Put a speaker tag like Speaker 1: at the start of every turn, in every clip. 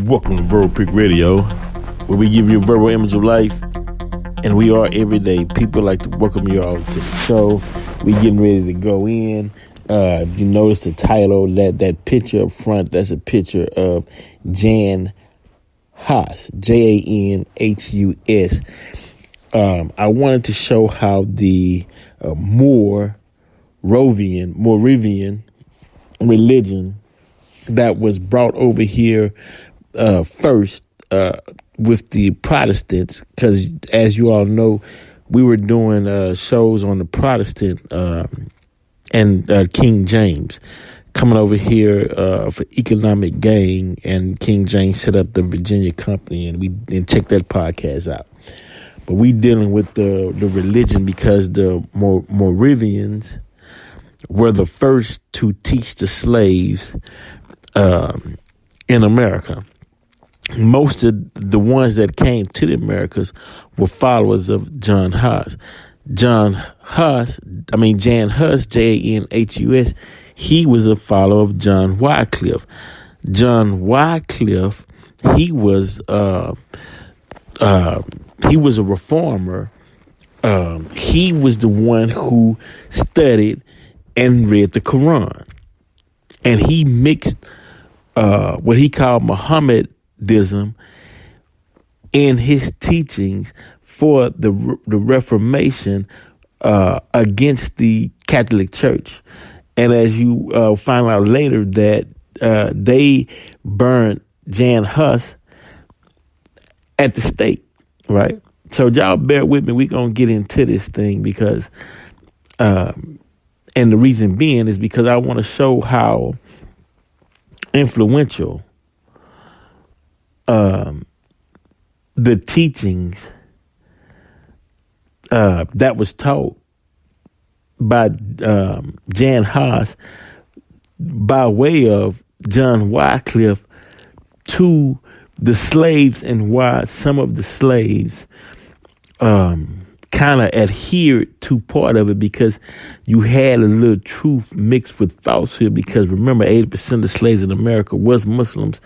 Speaker 1: Welcome to Verbal Pick Radio, where we give you a verbal image of life, and we are every day. People like to welcome you all to the show. We getting ready to go in. If you notice the title, that picture up front, that's a picture of Jan Hus, Janhus. I wanted to show how the Moravian religion that was brought over here first with the Protestants, because as you all know, we were doing shows on the Protestant and King James coming over here for economic gain, and King James set up the Virginia Company, and check that podcast out. But we dealing with the religion because the Moravians were the first to teach the slaves in America. Most of the ones that came to the Americas were followers of Jan Hus, Janhus, he was a follower of John Wycliffe. John Wycliffe, he was a reformer. He was the one who studied and read the Quran, and he mixed what he called Mohammedism in his teachings for the Reformation against the Catholic Church. And as you find out later, that they burned Jan Hus at the stake, right? So y'all bear with me. We're going to get into this thing because, and the reason being is because I want to show how influential the teachings that was taught by Jan Hus by way of John Wycliffe to the slaves, and why some of the slaves kind of adhered to part of it, because you had a little truth mixed with falsehood, because remember 80% of slaves in America was Muslims.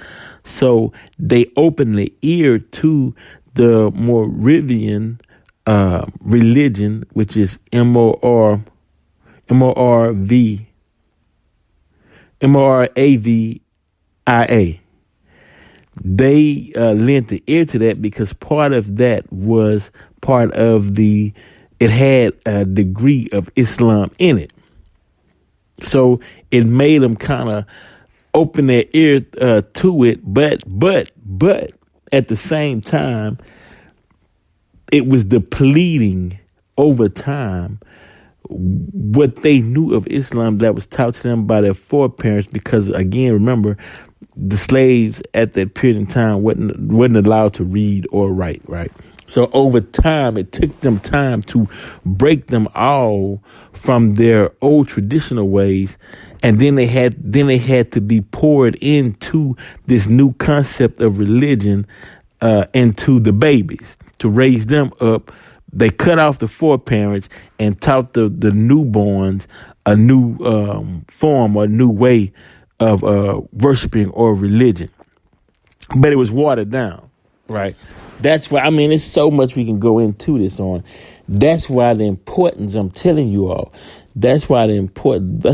Speaker 1: So they opened the ear to the Moravian religion, which is Moravia. They lent the ear to that because part of that was part of it had a degree of Islam in it. So it made them kind of open their ear to it, but at the same time, it was depleting over time what they knew of Islam that was taught to them by their foreparents, because again, remember, the slaves at that period in time wasn't allowed to read or write, right? So over time, it took them time to break them all from their old traditional ways, and then they had to be poured into this new concept of religion into the babies to raise them up. They cut off the foreparents and taught the newborns a new form or a new way of worshiping or religion. But it was watered down, right? That's why, it's so much we can go into this on. That's why the importance, I'm telling you all, that's why the importance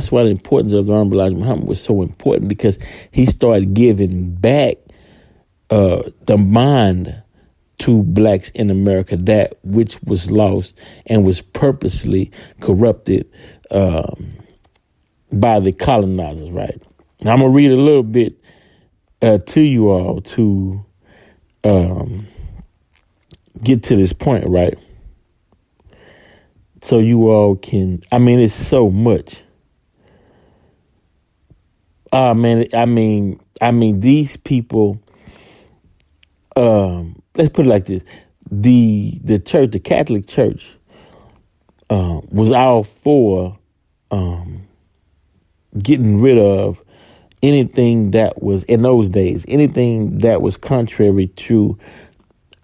Speaker 1: of the Honorable Elijah Muhammad was so important, because he started giving back the mind to blacks in America, that which was lost and was purposely corrupted by the colonizers, right? Now, I'm going to read a little bit to you all to get to this point, right? So you all can, it's so much. These people, let's put it like this. The church, the Catholic Church, was all for getting rid of anything that was, in those days, anything that was contrary to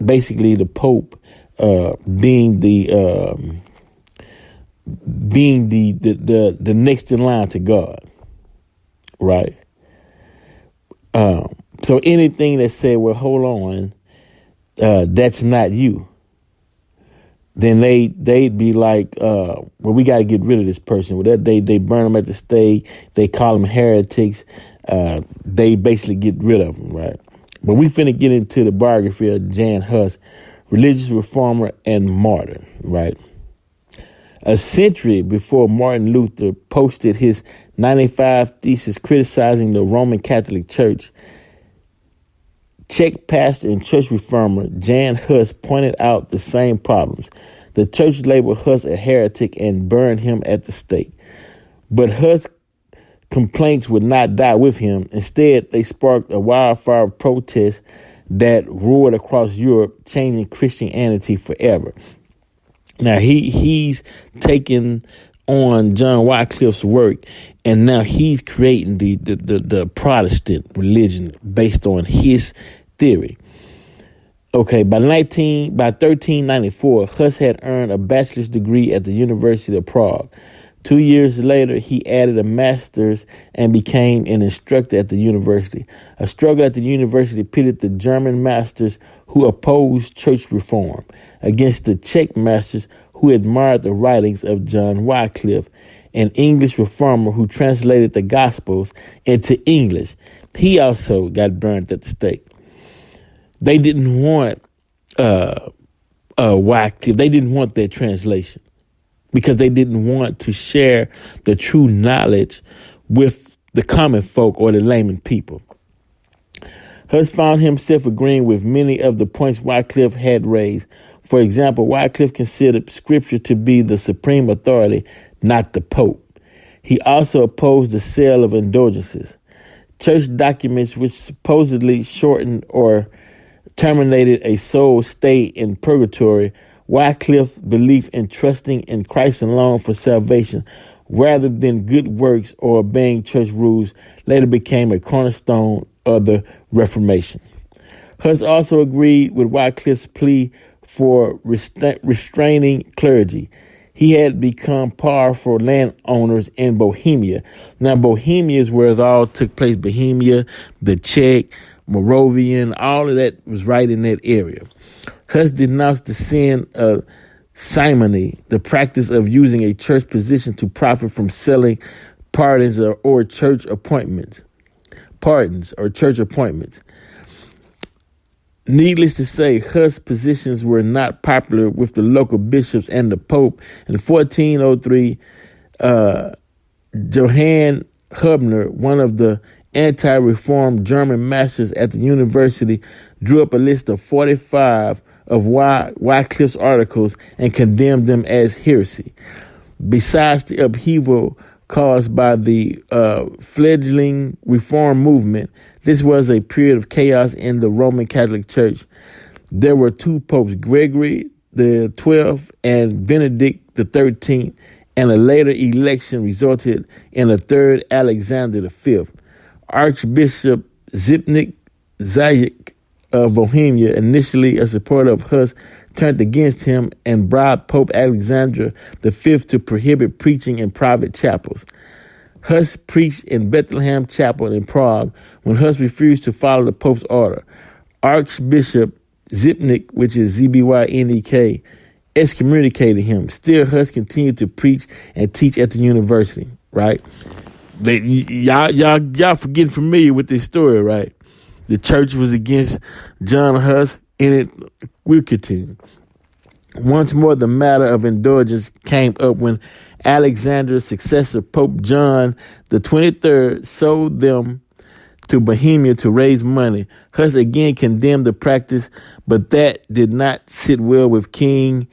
Speaker 1: basically the Pope being the next in line to God, right? So anything that said, well, hold on, that's not you, then they'd be like, well, we got to get rid of this person. Well, they burn them at the stake. They call them heretics. They basically get rid of them, right? But we finna get into the biography of Jan Hus, religious reformer and martyr, right? A century before Martin Luther posted his 95 thesis criticizing the Roman Catholic Church, Czech pastor and church reformer Jan Hus pointed out the same problems. The church labeled Hus a heretic and burned him at the stake. But Hus' complaints would not die with him. Instead, they sparked a wildfire of protests that roared across Europe, changing Christianity forever. Now, he's taken on John Wycliffe's work, and now he's creating the Protestant religion based on his theory. Okay, by 1394, Hus had earned a bachelor's degree at the University of Prague. 2 years later, he added a master's and became an instructor at the university. A struggle at the university pitted the German masters who opposed church reform against the Czech masters who admired the writings of John Wycliffe, an English reformer who translated the Gospels into English. He also got burned at the stake. They didn't want Wycliffe. They didn't want their translation because they didn't want to share the true knowledge with the common folk or the layman people. Hus found himself agreeing with many of the points Wycliffe had raised. For example, Wycliffe considered Scripture to be the supreme authority, not the Pope. He also opposed the sale of indulgences. Church documents which supposedly shortened or terminated a soul's stay in purgatory. Wycliffe's belief in trusting in Christ alone for salvation rather than good works or obeying church rules later became a cornerstone of the Reformation. Hus also agreed with Wycliffe's plea for restraining clergy. He had become powerful landowners in Bohemia. Now, Bohemia is where it all took place. Bohemia, the Czech, Moravian, all of that was right in that area. Hus denounced the sin of simony, the practice of using a church position to profit from selling pardons or church appointments. Needless to say, Hus' positions were not popular with the local bishops and the Pope. In 1403, Johann Hubner, one of the anti-reform German masters at the university, drew up a list of 45 of Wycliffe's articles and condemned them as heresy. Besides the upheaval caused by the fledgling reform movement, this was a period of chaos in the Roman Catholic Church. There were two popes, Gregory the 12th and Benedict the 13th, and a later election resulted in a third, Alexander the 5th. Archbishop Zbigniew Zajíc of Bohemia, initially a supporter of Hus, turned against him and bribed Pope Alexander V to prohibit preaching in private chapels. Hus preached in Bethlehem Chapel in Prague when Hus refused to follow the Pope's order. Archbishop Zbigniew, which is Zbynek, excommunicated him. Still, Hus continued to preach and teach at the university, right? Y'all getting familiar with this story, right? The church was against John Hus, and it will continue. Once more, the matter of indulgence came up when Alexander's successor, Pope John the 23rd, sold them to Bohemia to raise money. Hus again condemned the practice, but that did not sit well with King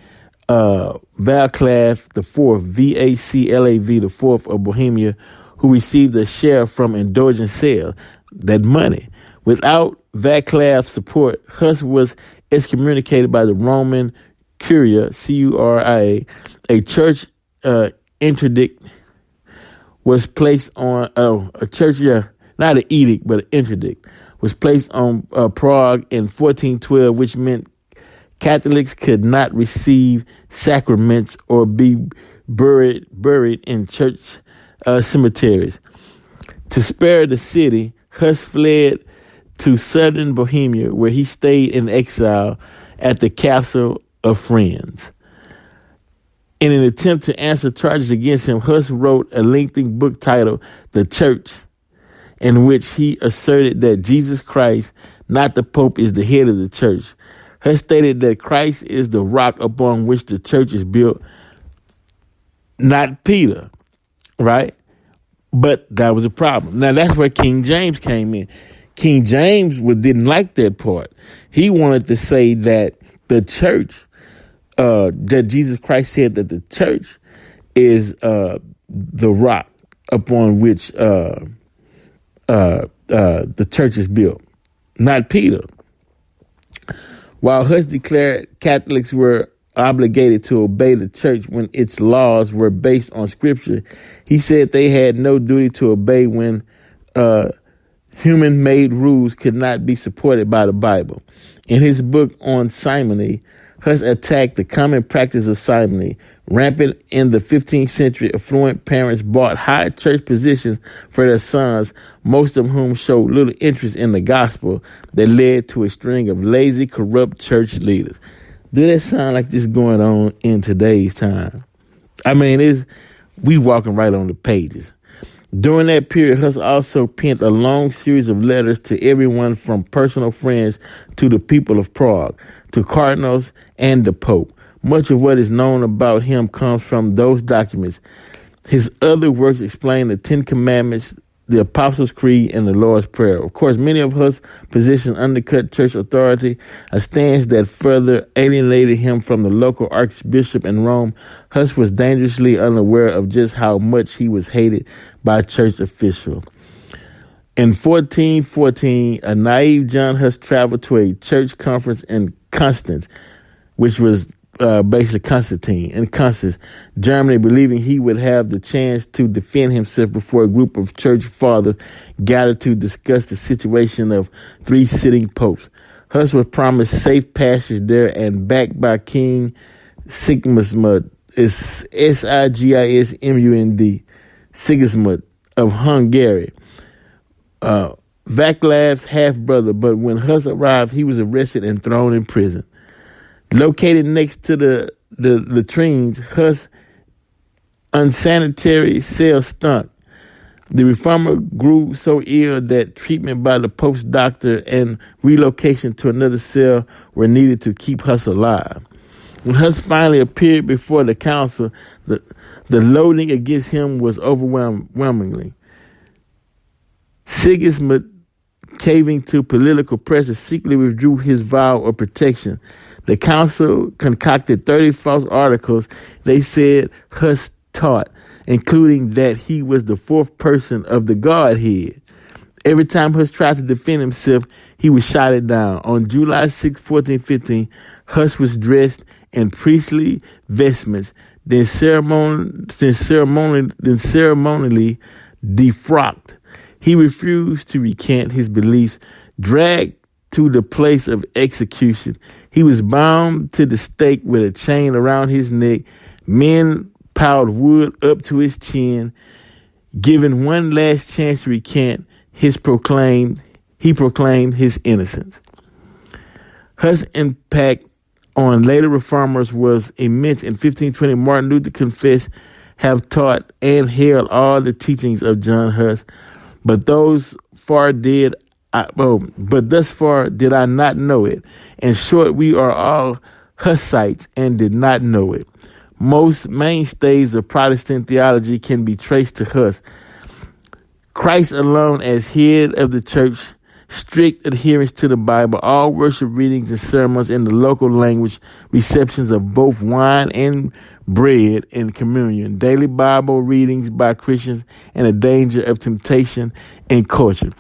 Speaker 1: Vaclav IV, Vaclav IV of Bohemia, who received a share from indulgent sales, that money. Without Vaclav's support, Hus was excommunicated by the Roman Curia, Curia. A church interdict was placed on not an edict, but an interdict was placed on Prague in 1412, which meant Catholics could not receive sacraments or be buried in church cemeteries. To spare the city, Hus fled to southern Bohemia, where he stayed in exile at the Castle of Friends. In an attempt to answer charges against him, Huss wrote a lengthy book titled The Church, in which he asserted that Jesus Christ, not the Pope, is the head of the church. Huss stated that Christ is the rock upon which the church is built, not Peter, right? But that was a problem. Now, that's where King James came in. King James didn't like that part. He wanted to say that the church, that Jesus Christ said that the church is the rock upon which the church is built, not Peter. While Huss declared Catholics were obligated to obey the church when its laws were based on scripture, he said they had no duty to obey when human-made rules could not be supported by the Bible. In his book on simony, Huss attacked the common practice of simony. Rampant in the 15th century, affluent parents bought high church positions for their sons, most of whom showed little interest in the gospel, that led to a string of lazy, corrupt church leaders. Do that sound like this going on in today's time? I mean, we walking right on the pages. During that period, Huss also penned a long series of letters to everyone from personal friends to the people of Prague, to cardinals and the Pope. Much of what is known about him comes from those documents. His other works explain the Ten Commandments, the Apostles' Creed, and the Lord's Prayer. Of course, many of Huss' positions undercut church authority, a stance that further alienated him from the local archbishop in Rome. Huss was dangerously unaware of just how much he was hated by church officials. In 1414, a naive John Huss traveled to a church conference in Constance, which was basically Constance, Germany, believing he would have the chance to defend himself before a group of church fathers gathered to discuss the situation of 3 sitting popes. Huss was promised safe passage there, and backed by King Sigismund, Sigismund, Sigismund of Hungary, Vaclav's half-brother. But when Huss arrived, he was arrested and thrown in prison. Located next to the latrines, Huss' unsanitary cell stunk. The reformer grew so ill that treatment by the Pope's doctor and relocation to another cell were needed to keep Huss alive. When Huss finally appeared before the council, the loading against him was overwhelmingly. Sigismund, caving to political pressure, secretly withdrew his vow of protection. The council concocted 30 false articles they said Huss taught, including that he was the 4th person of the Godhead. Every time Huss tried to defend himself, he was shot down. On July 6, 1415, Huss was dressed in priestly vestments, then ceremonially defrocked. He refused to recant his beliefs, dragged to the place of execution. He was bound to the stake with a chain around his neck. Men piled wood up to his chin. Given one last chance to recant, he proclaimed his innocence. Huss' impact on later reformers was immense. In 1520, Martin Luther confessed have taught and held all the teachings of John Huss, but thus far did I not know it. In short, we are all Hussites and did not know it. Most mainstays of Protestant theology can be traced to Huss. Christ alone as head of the church, strict adherence to the Bible, all worship readings and sermons in the local language, receptions of both wine and bread in communion, daily Bible readings by Christians, and the danger of temptation and culture.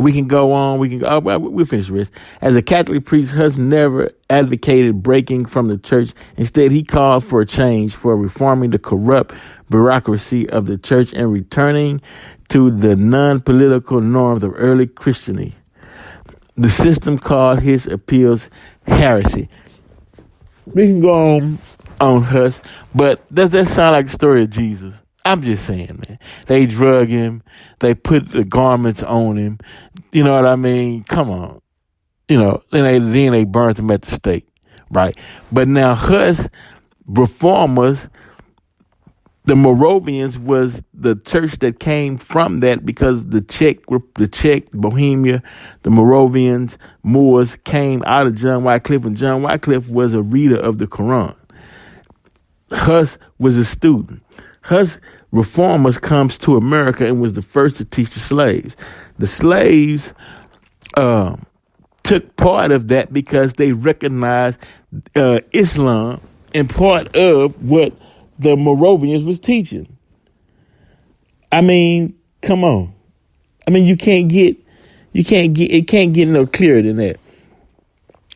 Speaker 1: We can go on. We'll finish the rest. As a Catholic priest, Huss never advocated breaking from the church. Instead, he called for a change, for reforming the corrupt bureaucracy of the church and returning to the non-political norms of early Christianity. The system called his appeals heresy. We can go on Huss, but does that sound like the story of Jesus? I'm just saying, man. They drug him. They put the garments on him. You know what I mean? Come on. Then they burned him at the stake, right? But now Hus reformers, the Moravians was the church that came from that, because the Czech, Bohemia, the Moravians, Moors came out of John Wycliffe, and John Wycliffe was a reader of the Quran. Hus was a student. Hus reformers comes to America and was the first to teach the slaves. The slaves took part of that because they recognized Islam and part of what the Moravians was teaching. I mean, come on. I mean, it can't get no clearer than that.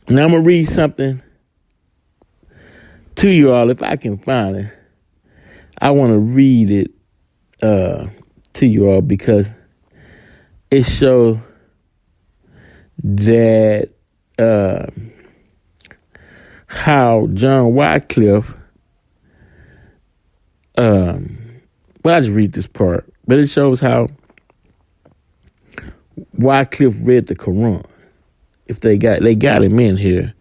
Speaker 1: Now I'm gonna read something to you all if I can find it. I want to read it to you all because it shows that how John Wycliffe. I'll just read this part, but it shows how Wycliffe read the Quran. If they got him in here,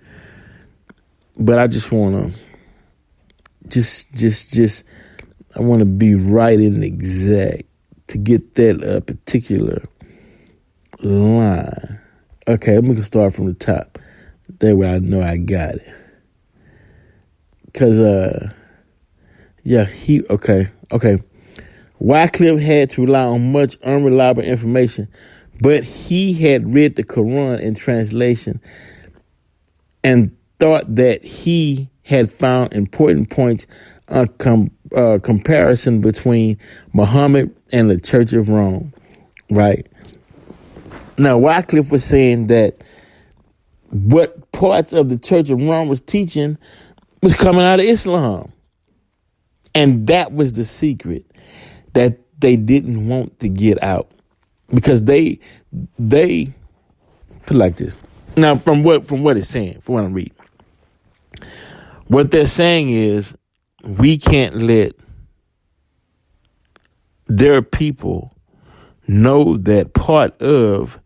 Speaker 1: but I just want to I want to be right and exact to get that particular line. Okay, I'm gonna start from the top. That way I know I got it. Cause okay. Wycliffe had to rely on much unreliable information, but he had read the Quran in translation and thought that he had found important points on comparison between Muhammad and the Church of Rome, right? Now, Wycliffe was saying that what parts of the Church of Rome was teaching was coming out of Islam. And that was the secret that they didn't want to get out, because they put like this. Now, from what it's saying, from what I'm reading, what they're saying is we can't let their people know that part of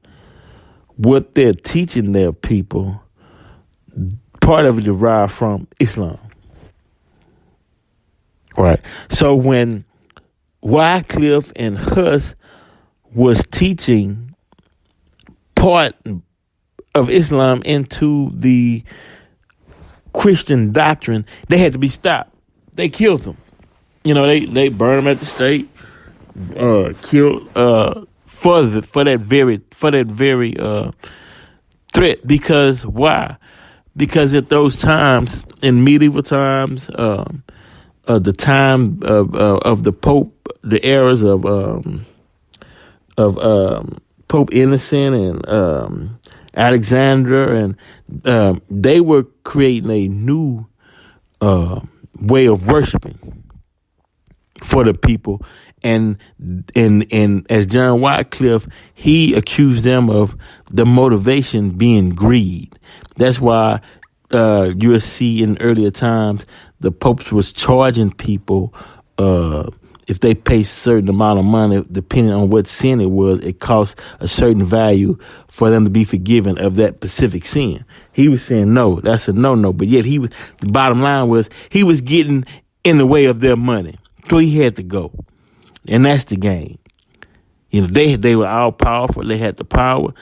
Speaker 1: what they're teaching their people, part of it derived from Islam. Right. So when Wycliffe and Hus was teaching part of Islam into the Christian doctrine, they had to be stopped. They killed them. They burned them at the stake, killed for that very threat. Because why? Because at those times, in medieval times, the time of the Pope, the eras of Pope Innocent and Alexander, and they were creating a new way of worshiping for the people, and as John Wycliffe, he accused them of the motivation being greed. That's why you'll see in earlier times the popes was charging people if they pay a certain amount of money, depending on what sin it was, it cost a certain value for them to be forgiven of that specific sin. He was saying, no, that's a no-no. But yet the bottom line was he was getting in the way of their money. So he had to go. And that's the game. They were all powerful. They had the power.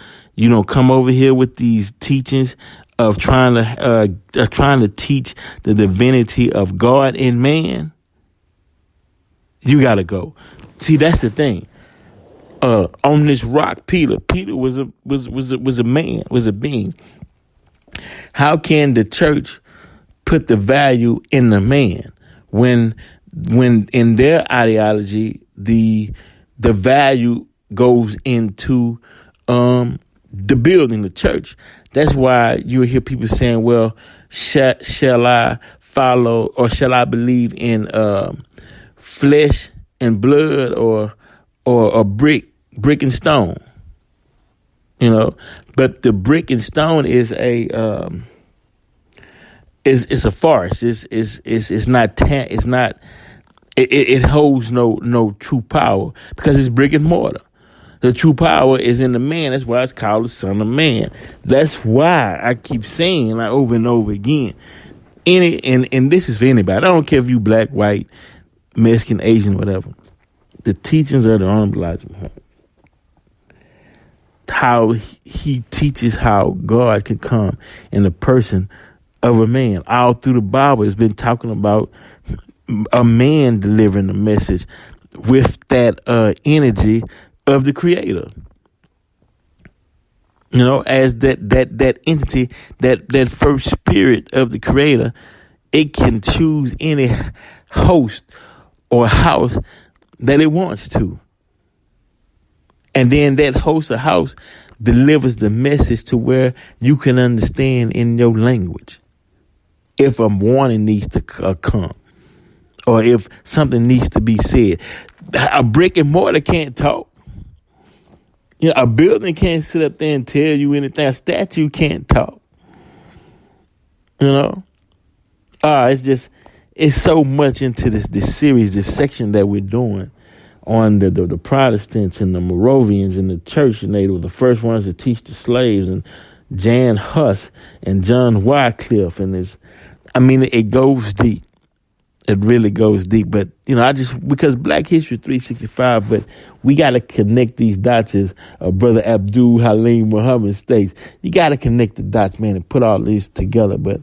Speaker 1: Come over here with these teachings of trying to teach the divinity of God in man. You gotta go. See, that's the thing. On this rock, Peter was a man, was a being. How can the church put the value in the man when in their ideology the value goes into the building, the church? That's why you hear people saying, well, shall I follow or shall I believe in flesh and blood or brick and stone? But the brick and stone is it's a farce. It's not It holds no true power because it's brick and mortar. The true power is in the man. That's why it's called the Son of Man. That's why I keep saying like over and over again. And this is for anybody. I don't care if you black, white, Mexican, Asian, whatever. The teachings of the Honorable Elijah Muhammad. How he teaches how God can come in the person of a man. All through the Bible, it's been talking about a man delivering the message with that energy of the Creator. You know, as that entity, that first spirit of the Creator, it can choose any host or house that it wants to. And then that host or house delivers the message to where you can understand in your language. If a warning needs to come, or if something needs to be said. A brick and mortar can't talk. You know, a building can't sit up there and tell you anything. A statue can't talk. You know? It's so much into this series, this section that we're doing on the Protestants and the Moravians and the church. And they were the first ones to teach the slaves, and Jan Hus and John Wycliffe. And it goes deep. It really goes deep. But, you know, because Black History 365, but we got to connect these dots, as Brother Abdul Halim Muhammad states. You got to connect the dots, man, and put all this together. But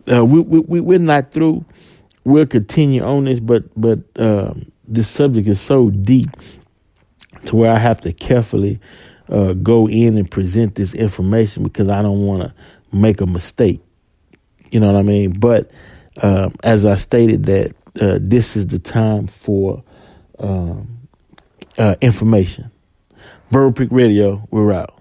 Speaker 1: we're not through. We'll continue on this, but this subject is so deep to where I have to carefully go in and present this information because I don't want to make a mistake. You know what I mean? But as I stated, that this is the time for information. Verbal Pick Radio, we're out.